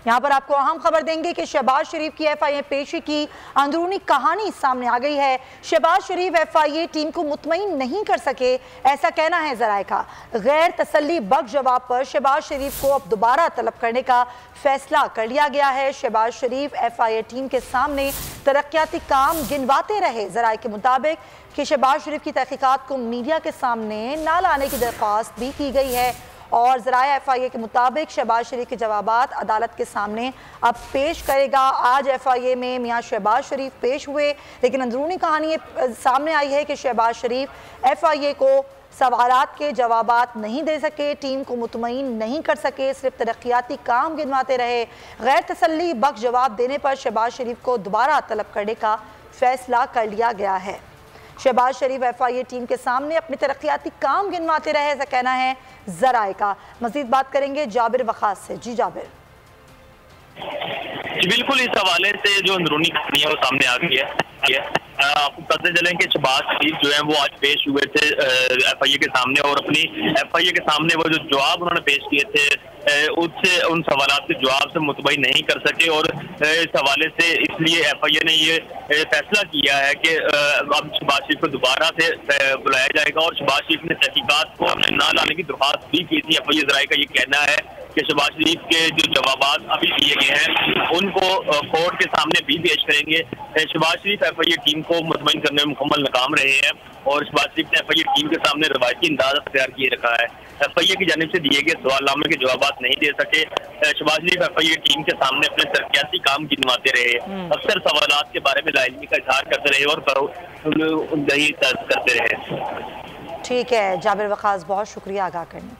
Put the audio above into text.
यहाँ पर आपको अहम खबर देंगे कि शहबाज शरीफ की FIA पेशी की अंदरूनी कहानी सामने आ गई है। शहबाज शरीफ FIA टीम को मुतमईन नहीं कर सके, ऐसा कहना है ज़राए का। गैर तसल्ली बख्श जवाब पर शहबाज शरीफ को अब दोबारा तलब करने का फैसला कर लिया गया है। शहबाज शरीफ FIA टीम के सामने तरक्याती काम गिनवाते रहे। ज़राए के मुताबिक कि शहबाज शरीफ की तहकीकात को मीडिया के सामने ना लाने की दरख्वास्त भी की गई है और ज़राए FIA के मुताबिक शहबाज शरीफ के जवाबात अदालत के सामने अब पेश करेगा। आज FIA में मियाँ शहबाज शरीफ पेश हुए, लेकिन अंदरूनी कहानी सामने आई है कि शहबाज शरीफ FIA को सवालात के जवाबात नहीं दे सके, टीम को मुतमईन नहीं कर सके, सिर्फ तरक्याती काम गिनवाते रहे। गैर तसल्ली बख्श जवाब देने पर शहबाज शरीफ को दोबारा तलब करने का फैसला कर लिया गया है। शहबाज शरीफ FIA टीम के सामने अपने तरक्याती काम गिनवाते रहे, ऐसा कहना है ज़राए का। मजीद बात करेंगे जाबिर वखास से। जी जाबिर। बिल्कुल, इस हवाले से जो अंदरूनी कहानी है वो सामने आ गई है। आपको पता चलें कि शहबाज शरीफ जो है वो आज पेश हुए थे FIA के सामने और अपनी FIA के सामने वो जो जवाब उन्होंने पेश किए थे उससे उन सवालात के जवाब से मुतमईन नहीं कर सके और इस हवाले से इसलिए FIA ने ये फैसला किया है कि अब शहबाज शरीफ को दोबारा से बुलाया जाएगा और शहबाज शरीफ ने तहकीकात को ना लाने की दरख्वास्त भी की थी। FIA ज़राए का ये कहना है कि शहबाज शरीफ के जो जवाबात अभी दिए गए हैं उनको कोर्ट के सामने भी पेश करेंगे। शहबाज शरीफ FIA टीम को मुतमईन करने में मुकम्मल नाकाम रहे हैं और शहबाज शरीफ ने FIA टीम के सामने रवायती अंदाज अख्तियार किए रखा है। FIA की जानिब से दिए गए सवालनामे के जवाबात नहीं दे सके। शहबाज शरीफ FIA टीम के सामने अपने तरक्याती काम गिनवाते रहे, अक्सर सवालात के बारे में लाइलमी का इजहार करते रहे और करते रहे। ठीक है जाबिर वखास, बहुत शुक्रिया आगाह करने।